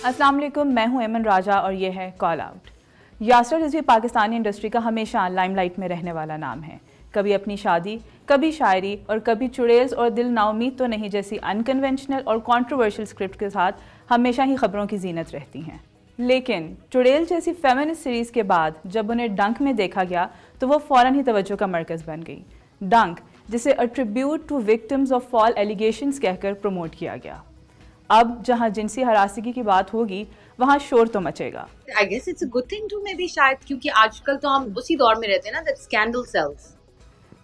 अस्सलाम वालेकुम, मैं हूं एमन राजा और ये है call out. Yasir Rizvi Pakistani industry का हमेशा लाइमलाइट में रहने वाला नाम है। कभी अपनी शादी, कभी शायरी और कभी चुड़ैल्स और दिल नाउमीद तो नहीं जैसी अनकन्वेंशनल और कंट्रोवर्शियल स्क्रिप्ट के साथ हमेशा ही खबरों की जीनत रहती हैं। लेकिन चुड़ैल जैसी फेमिनिस्ट सीरीज़ के बाद जब उन्हें डंक में देखा गया तो वो फ़ौरन ही तवज्जो का मरकज़ बन गई। डंक, जिसे a tribute to victims of false allegations कहकर प्रमोट किया गया। अब जहां जिनसी हरासगी की बात होगी वहां शोर तो मचेगा। I guess it's a good thing too maybe शायद, क्योंकि आजकल तो हम उसी दौर में रहते हैं ना that scandal sells।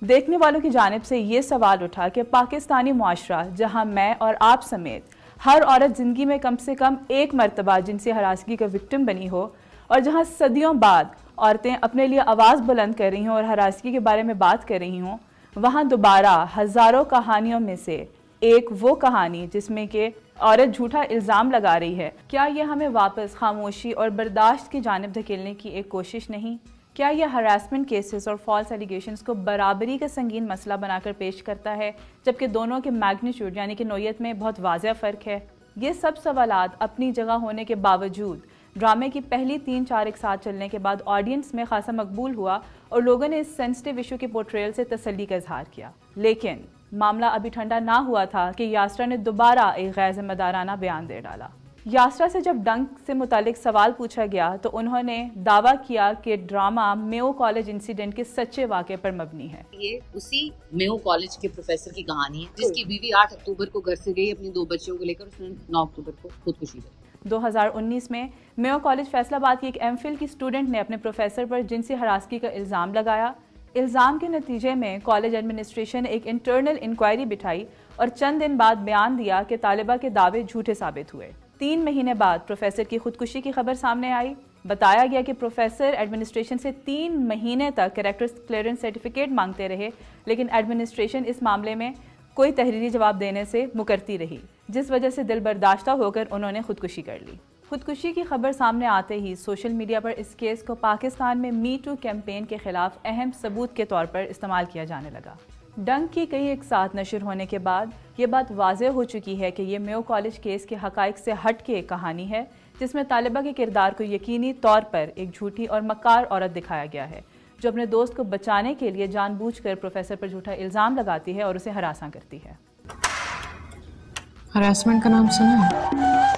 देखने वालों की जानिब से ये सवाल उठा कि पाकिस्तानी मुआशरा जहां मैं और आप समेत हर औरत ज़िंदगी में कम से कम एक मरतबा जिनसी हरासगी का विक्टिम बनी हो और जहां सदियों बाद औरतें अपने लिए आवाज़ बुलंद कर रही हों और हरासगी के बारे में बात कर रही हों, वहाँ दोबारा हज़ारों कहानियों में से एक वो कहानी जिसमें कि औरत झूठा इल्ज़ाम लगा रही है, क्या ये हमें वापस खामोशी और बर्दाश्त की जानिब धकेलने की एक कोशिश नहीं? क्या यह हरासमेंट केसेस और फॉल्स एलिगेशंस को बराबरी का संगीन मसला बनाकर पेश करता है, जबकि दोनों के मैग्नीट्यूड यानी कि नोयत में बहुत वाज़ेह फ़र्क है? ये सब सवालात अपनी जगह होने के बावजूद ड्रामे की पहली 3-4 एक साथ चलने के बाद ऑडियंस में खासा मकबूल हुआ और लोगों ने इस सेंसिटिव इशू की पोर्ट्रेयल से तसल्ली का इजहार किया। लेकिन मामला अभी ठंडा ना हुआ था कि यासरा ने दोबारा एक गैर जिम्मेदाराना बयान दे डाला। यासरा से जब डंक से मुतालिक सवाल पूछा गया तो उन्होंने दावा किया कि ड्रामा मेयो कॉलेज इंसिडेंट के सच्चे वाक़े पर मबनी है। ये उसी मेयो कॉलेज के प्रोफेसर की कहानी है जिसकी बीवी 8 अक्टूबर को घर से गई अपनी 2 बच्चियों को लेकर, उसने 9 अक्टूबर को खुदकुशी की। 2019 में मेयो कॉलेज फैसलाबाद की एक एमफिल की स्टूडेंट ने अपने प्रोफेसर पर जिनसी हरासगी का इल्ज़ाम लगाया। इल्ज़ाम के नतीजे में कॉलेज एडमिनिस्ट्रेशन ने एक इंटरनल इंक्वायरी बिठाई और चंद दिन बाद बयान दिया कि तालिबा के दावे झूठे साबित हुए। 3 महीने बाद प्रोफेसर की खुदकुशी की खबर सामने आई। बताया गया कि प्रोफेसर एडमिनिस्ट्रेशन से 3 महीने तक कैरेक्टर क्लियरेंस सर्टिफिकेट मांगते रहे, लेकिन एडमिनिस्ट्रेशन इस मामले में कोई तहरीरी जवाब देने से मुकरती रही, जिस वजह से दिल बर्दाश्ता होकर उन्होंने खुदकुशी कर ली। खुदकुशी की खबर सामने आते ही सोशल मीडिया पर इस केस को पाकिस्तान में मी टू कैंपेन के खिलाफ अहम सबूत के तौर पर इस्तेमाल किया जाने लगा। डंक की कई एक साथ नशर होने के बाद ये बात वाज़ेह हो चुकी है कि ये मेयो कॉलेज केस के हक़ाइक़ से हट के एक कहानी है जिसमें तालिबा के किरदार को यकीनी तौर पर एक झूठी और मक्कार औरत दिखाया गया है जो अपने दोस्त को बचाने के लिए जानबूझकर प्रोफेसर पर झूठा इल्ज़ाम लगाती है और उसे हरासा करती है। हरासमेंट का नाम सुना है?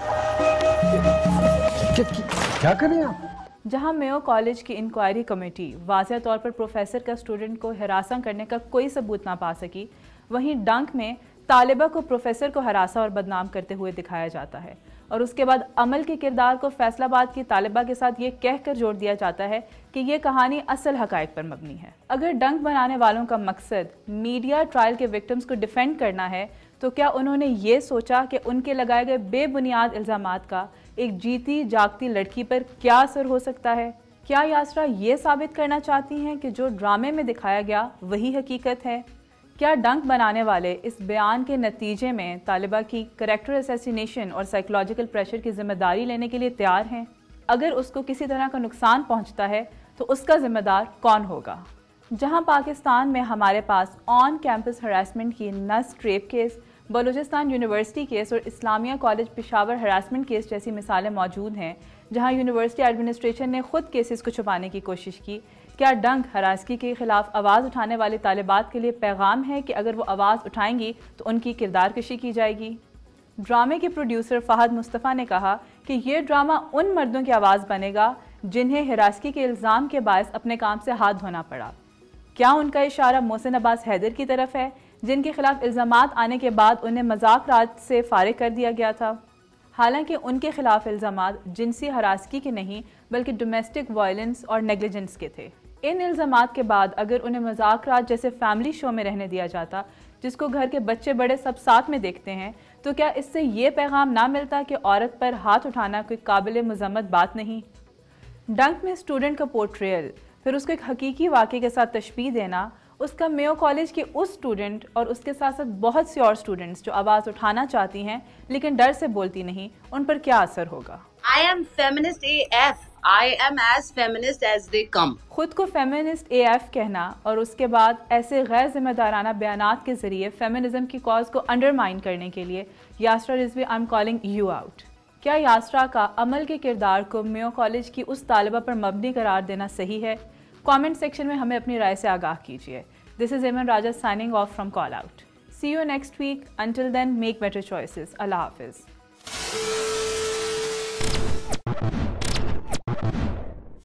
क्या करें आप? जहां मेयो कॉलेज की इंक्वायरी कमेटी वाज़ेह तौर पर प्रोफेसर का स्टूडेंट को हरासा करने का कोई सबूत ना पा सकी, वहीं डंक में तालिबा को प्रोफेसर को हरासा और बदनाम करते हुए दिखाया जाता है और उसके बाद अमल के किरदार को फैसलाबाद की तालिबा के साथ ये कहकर जोड़ दिया जाता है कि ये कहानी असल हक़ाइक़ पर मबनी है। अगर डंक बनाने वालों का मकसद मीडिया ट्रायल के विक्टिम्स को डिफेंड करना है तो क्या उन्होंने ये सोचा कि उनके लगाए गए बेबुनियाद इल्ज़ामात का एक जीती जागती लड़की पर क्या असर हो सकता है? क्या यासरा ये साबित करना चाहती हैं कि जो ड्रामे में दिखाया गया वही हकीकत है? क्या डंक बनाने वाले इस बयान के नतीजे में तालिबा की कैरेक्टर असैसिनेशन और साइकोलॉजिकल प्रेशर की जिम्मेदारी लेने के लिए तैयार हैं? अगर उसको किसी तरह का नुकसान पहुंचता है तो उसका जिम्मेदार कौन होगा? जहां पाकिस्तान में हमारे पास ऑन कैंपस हरासमेंट की नस rape case, Balochistan university case और Islamia college Peshawar harassment case जैसी मिसालें मौजूद हैं, जहां यूनिवर्सिटी एडमिनिस्ट्रेशन ने खुद केसेस को छुपाने की कोशिश की, क्या डंक हरासगी के खिलाफ आवाज़ उठाने वाले तालिबात के लिए पैगाम है कि अगर वो आवाज़ उठाएंगी तो उनकी किरदार कशी की जाएगी? ड्रामे के प्रोड्यूसर फ़हद मुस्तफ़ा ने कहा कि ये ड्रामा उन मर्दों की आवाज़ बनेगा जिन्हें हरासगी के इल्ज़ाम के बायस अपने काम से हाथ धोना पड़ा। क्या उनका इशारा मोहसिन अब्बास हैदर की तरफ है, जिनके खिलाफ इल्ज़ामात आने के बाद उन्हें मजाक राज से फारिग कर दिया गया था? हालांकि उनके खिलाफ इल्ज़ामात जिनसी हरासगी के नहीं बल्कि डोमेस्टिक वायलेंस और नेग्लिजेंस के थे। इन इल्ज़ामात के बाद अगर उन्हें मजाक राज जैसे फैमिली शो में रहने दिया जाता जिसको घर के बच्चे बड़े सब साथ में देखते हैं, तो क्या इससे ये पैगाम ना मिलता कि औरत पर हाथ उठाना कोई काबिल मज़म्मत बात नहीं? डंक में स्टूडेंट का पोर्ट्रेयल, फिर उसको एक हकीकी वाक़े के साथ तशबीह देना, उसका मेयो कॉलेज के उस स्टूडेंट और उसके साथ साथ बहुत सी और स्टूडेंट्स जो आवाज़ उठाना चाहती हैं लेकिन डर से बोलती नहीं, उन पर क्या असर होगा? I am feminist AF. I am as feminist as they come. खुद को फेमिनिस्ट AF कहना और उसके बाद ऐसे गैर जिम्मेदाराना बयानात के जरिए फेमिनिज्म की कॉज को अंडरमाइन करने के लिए Yasra Rizvi I am calling you out. کیا یاسرا کا عمل کے کردار کو میو کالج کی اس طالبہ پر مبنی قرار دینا صحیح ہے؟ کامنٹ سیکشن میں ہمیں اپنی رائے سے آگاہ کیجیے. This is Eman Raja signing off from Call Out. See you next week. Until then, make better choices. Allah Hafiz.